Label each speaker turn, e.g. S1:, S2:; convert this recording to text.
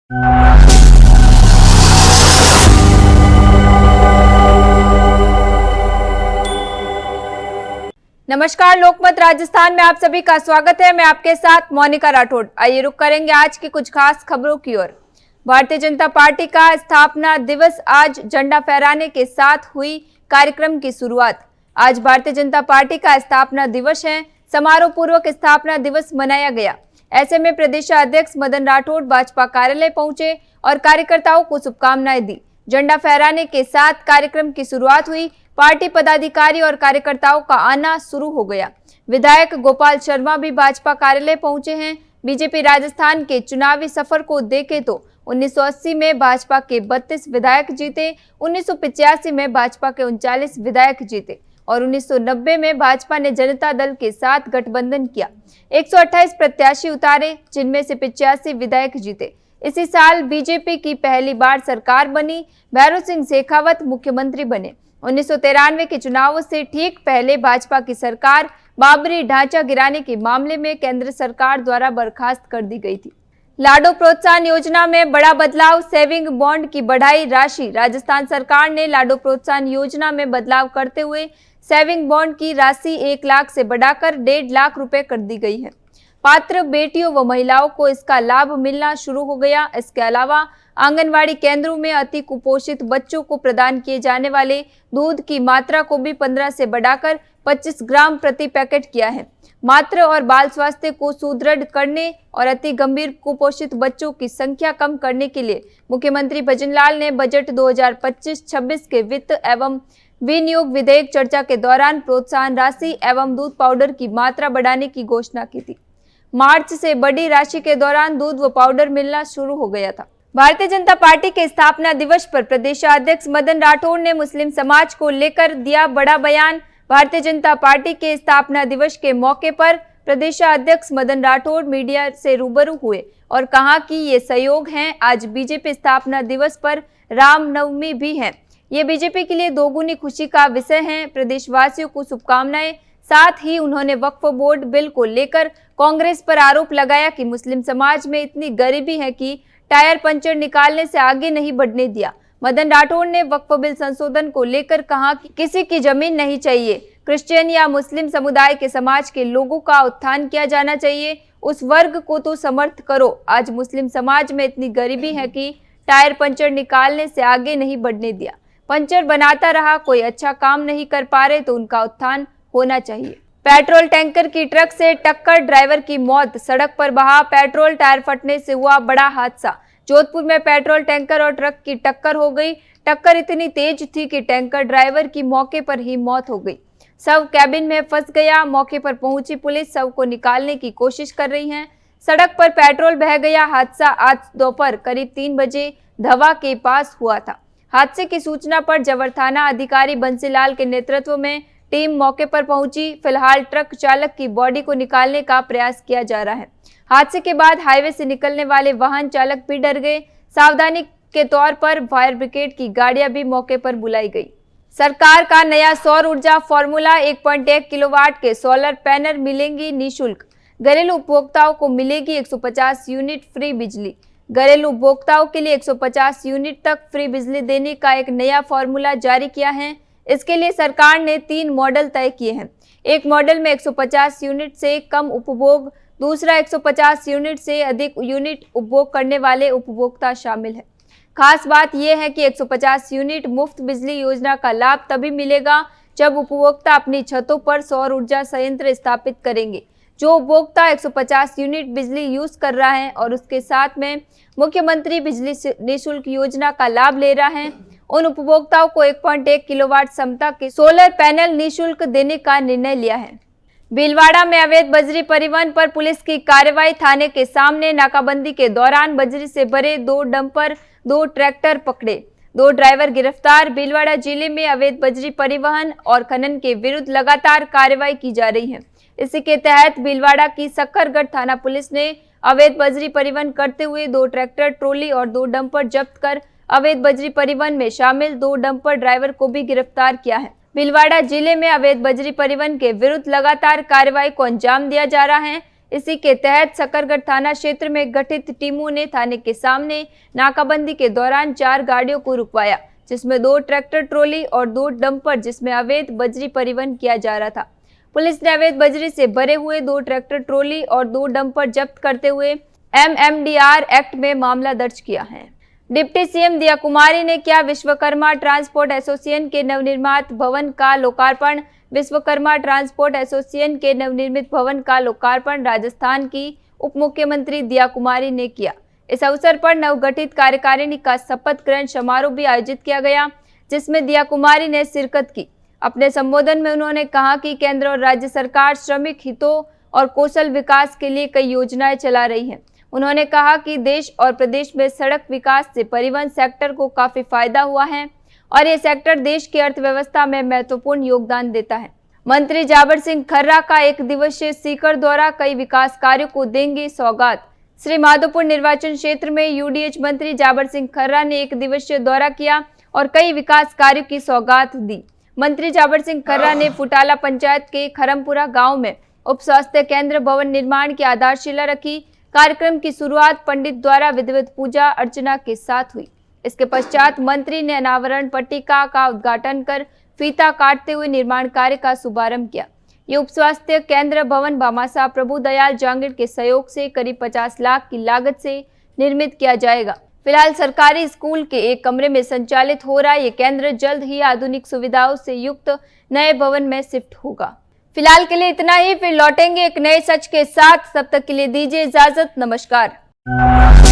S1: नमस्कार, लोकमत राजस्थान में आप सभी का स्वागत है। मैं आपके साथ मोनिका राठौड़। आइए रुक करेंगे आज की कुछ खास खबरों की ओर। भारतीय जनता पार्टी का स्थापना दिवस, आज झंडा फहराने के साथ हुई कार्यक्रम की शुरुआत। आज भारतीय जनता पार्टी का स्थापना दिवस है। समारोह पूर्वक स्थापना दिवस मनाया गया। ऐसे में प्रदेशाध्यक्ष मदन राठौड़ भाजपा कार्यालय पहुंचे और कार्यकर्ताओं को शुभकामनाएं दी। झंडा फहराने के साथ कार्यक्रम की शुरुआत हुई। पार्टी पदाधिकारी और कार्यकर्ताओं का आना शुरू हो गया। विधायक गोपाल शर्मा भी भाजपा कार्यालय पहुंचे हैं। बीजेपी राजस्थान के चुनावी सफर को देखें तो 1980 में भाजपा के 32 विधायक जीते, 1985 में भाजपा के 39 विधायक जीते और 1990 में भाजपा ने जनता दल के साथ गठबंधन किया। 128 प्रत्याशी उतारे, जिनमें से 85 विधायक जीते। इसी साल बीजेपी की पहली बार सरकार बनी। भैरों सिंह शेखावत मुख्यमंत्री बने। 1993 के चुनावों से ठीक पहले भाजपा की सरकार बाबरी ढांचा गिराने के मामले में केंद्र सरकार द्वारा बर्खास्त कर दी गई थी। लाडो प्रोत्साहन योजना में बड़ा बदलाव, सेविंग बॉन्ड की बढ़ाई राशि। राजस्थान सरकार ने लाडो प्रोत्साहन योजना में बदलाव करते हुए सेविंग बॉन्ड की राशि 1 लाख से बढ़ाकर 1.5 लाख रुपए कर दी गई है। पात्र बेटियों व महिलाओं को इसका लाभ मिलना शुरू हो गया। इसके अलावा आंगनवाड़ी केंद्रों में अति कुपोषित बच्चों को प्रदान किए जाने वाले दूध की मात्रा को भी 15 से बढ़ाकर 25 ग्राम प्रति पैकेट किया है। मातृ और बाल स्वास्थ्य को सुदृढ़ करने और अति गंभीर कुपोषित बच्चों की संख्या कम करने के लिए मुख्यमंत्री भजनलाल ने बजट 2025-26 के वित्त एवं विनियोग विधेयक चर्चा के दौरान प्रोत्साहन राशि एवं दूध पाउडर की मात्रा बढ़ाने की घोषणा की थी। मार्च से बड़ी राशि के दौरान दूध व पाउडर मिलना शुरू हो गया था। भारतीय जनता पार्टी के स्थापना दिवस पर प्रदेशाध्यक्ष मदन राठौड़ ने मुस्लिम समाज को लेकर दिया बड़ा बयान। भारतीय जनता पार्टी के स्थापना दिवस के मौके पर प्रदेशाध्यक्ष मदन राठौड़ मीडिया से रूबरू हुए और कहा कि ये सहयोग हैं। आज बीजेपी स्थापना दिवस पर रामनवमी भी है। ये बीजेपी के लिए दोगुनी खुशी का विषय है। प्रदेशवासियों को शुभकामनाएं। साथ ही उन्होंने वक्फ बोर्ड बिल को लेकर कांग्रेस पर आरोप लगाया कि मुस्लिम समाज में इतनी गरीबी है कि टायर पंचर निकालने से आगे नहीं बढ़ने दिया। मदन राठौड़ ने वक्फ बिल संशोधन को लेकर कहा कि किसी की जमीन नहीं चाहिए। क्रिश्चियन या मुस्लिम समुदाय के समाज के लोगों का उत्थान किया जाना चाहिए। उस वर्ग को तो समर्थ करो। आज मुस्लिम समाज में इतनी गरीबी है कि टायर पंचर निकालने से आगे नहीं बढ़ने दिया। पंचर बनाता रहा, कोई अच्छा काम नहीं कर पा रहे तो उनका उत्थान होना चाहिए। पेट्रोल टैंकर की ट्रक से टक्कर, ड्राइवर की मौत। सड़क पर बहा पेट्रोल, टायर फटने से हुआ बड़ा हादसा। जोधपुर में पेट्रोल टैंकर और ट्रक की टक्कर हो गई। टक्कर इतनी तेज थी कि टैंकर ड्राइवर की मौके पर ही मौत हो गई। शव कैबिन में फंस गया। मौके पर पहुंची पुलिस शव को निकालने की कोशिश कर रही है। सड़क पर पेट्रोल बह गया। हादसा आज दोपहर करीब 3 बजे धवा के पास हुआ था। हादसे की सूचना पर जवर थाना अधिकारी बंसीलाल के नेतृत्व में टीम मौके पर पहुंची। फिलहाल ट्रक चालक की बॉडी को निकालने का प्रयास किया जा रहा है। हादसे के बाद हाईवे से निकलने वाले वाहन चालक भी डर गए। सावधानी के तौर पर फायर ब्रिगेड की गाड़ियां भी मौके पर बुलाई गई। सरकार का नया सौर ऊर्जा फॉर्मूला, 1.1 किलोवाट के सोलर पैनल मिलेंगी निःशुल्क। घरेलू उपभोक्ताओं को मिलेगी 150 यूनिट फ्री बिजली। घरेलू उपभोक्ताओं के लिए 150 यूनिट तक फ्री बिजली देने का एक नया फॉर्मूला जारी किया है। इसके लिए सरकार ने 3 मॉडल तय किए हैं। एक मॉडल में 150 यूनिट से कम उपभोग, दूसरा 150 यूनिट से अधिक यूनिट उपभोग करने वाले उपभोक्ता शामिल है। खास बात यह है कि 150 यूनिट मुफ्त बिजली योजना का लाभ तभी मिलेगा जब उपभोक्ता अपनी छतों पर सौर ऊर्जा संयंत्र स्थापित करेंगे। जो उपभोक्ता 150 यूनिट बिजली यूज कर रहा है और उसके साथ में मुख्यमंत्री बिजली निःशुल्क योजना का लाभ ले रहा है, उन उपभोक्ताओं को 1.1 किलोवाट क्षमता के सोलर पैनल निःशुल्क देने का निर्णय लिया है। भीलवाड़ा में अवैध बजरी परिवहन पर पुलिस की कार्रवाई। थाने के सामने नाकाबंदी के दौरान बजरी से भरे 2 डंपर, 2 ट्रैक्टर पकड़े, 2 ड्राइवर गिरफ्तार। भीलवाड़ा जिले में अवैध बजरी परिवहन और खनन के विरुद्ध लगातार कार्रवाई की जा रही है। इसी के तहत भीलवाड़ा की सक्खरगढ़ थाना पुलिस ने अवैध बजरी परिवहन करते हुए 2 ट्रैक्टर ट्रॉली और 2 डंपर जब्त कर अवैध बजरी परिवहन में शामिल 2 डंपर ड्राइवर को भी गिरफ्तार किया है। भीलवाड़ा जिले में अवैध बजरी परिवहन के विरुद्ध लगातार कार्रवाई को अंजाम दिया जा रहा है। इसी के तहत सकरगढ़ थाना क्षेत्र में गठित टीमों ने थाने के सामने नाकाबंदी के दौरान 4 गाड़ियों को रुकवाया, जिसमें 2 ट्रैक्टर ट्रॉली और 2 डंपर जिसमें अवैध बजरी परिवहन किया जा रहा था। पुलिस ने अवैध बजरी से भरे हुए 2 ट्रैक्टर ट्रॉली और 2 डंपर जब्त करते हुए MMDR एक्ट में मामला दर्ज किया है। डिप्टी सीएम दिया कुमारी ने किया विश्वकर्मा ट्रांसपोर्ट एसोसिएशन के नवनिर्मित भवन का लोकार्पण। विश्वकर्मा ट्रांसपोर्ट एसोसिएशन के नवनिर्मित भवन का लोकार्पण राजस्थान की उप मुख्यमंत्री दिया कुमारी ने किया। इस अवसर पर नवगठित कार्यकारिणी का शपथ ग्रहण समारोह भी आयोजित किया गया, जिसमें दिया कुमारी ने शिरकत की। अपने संबोधन में उन्होंने कहा कि केंद्र और राज्य सरकार श्रमिक हितों और कौशल विकास के लिए कई योजनाएं चला रही है। उन्होंने कहा कि देश और प्रदेश में सड़क विकास से परिवहन सेक्टर को काफी फायदा हुआ है और ये सेक्टर देश की अर्थव्यवस्था में महत्वपूर्ण योगदान देता है। मंत्री जाबर सिंह खर्रा का 1 दिवसीय सीकर दौरा, कई विकास कार्यों को देंगे सौगात। श्री माधोपुर निर्वाचन क्षेत्र में यूडीएच मंत्री जाबर सिंह खर्रा ने 1 दिवसीय दौरा किया और कई विकास कार्यों की सौगात दी। मंत्री जाबर सिंह खर्रा ने फुटाला पंचायत के खरमपुरा गांव में उप स्वास्थ्य केंद्र भवन निर्माण की आधारशिला रखी। कार्यक्रम की शुरुआत पंडित द्वारा विधिवत पूजा अर्चना के साथ हुई। इसके पश्चात मंत्री ने अनावरण पट्टिका का उद्घाटन कर फीता काटते हुए निर्माण कार्य का शुभारंभ किया। ये उप स्वास्थ्य केंद्र भवन भामाशाह प्रभु दयाल जांगीड़ के सहयोग से करीब 50 लाख की लागत से निर्मित किया जाएगा। फिलहाल सरकारी स्कूल के एक कमरे में संचालित हो रहा ये केंद्र जल्द ही आधुनिक सुविधाओं से युक्त नए भवन में शिफ्ट होगा। फिलहाल के लिए इतना ही, फिर लौटेंगे एक नए सच के साथ। तब तक के लिए दीजिए इजाजत। नमस्कार।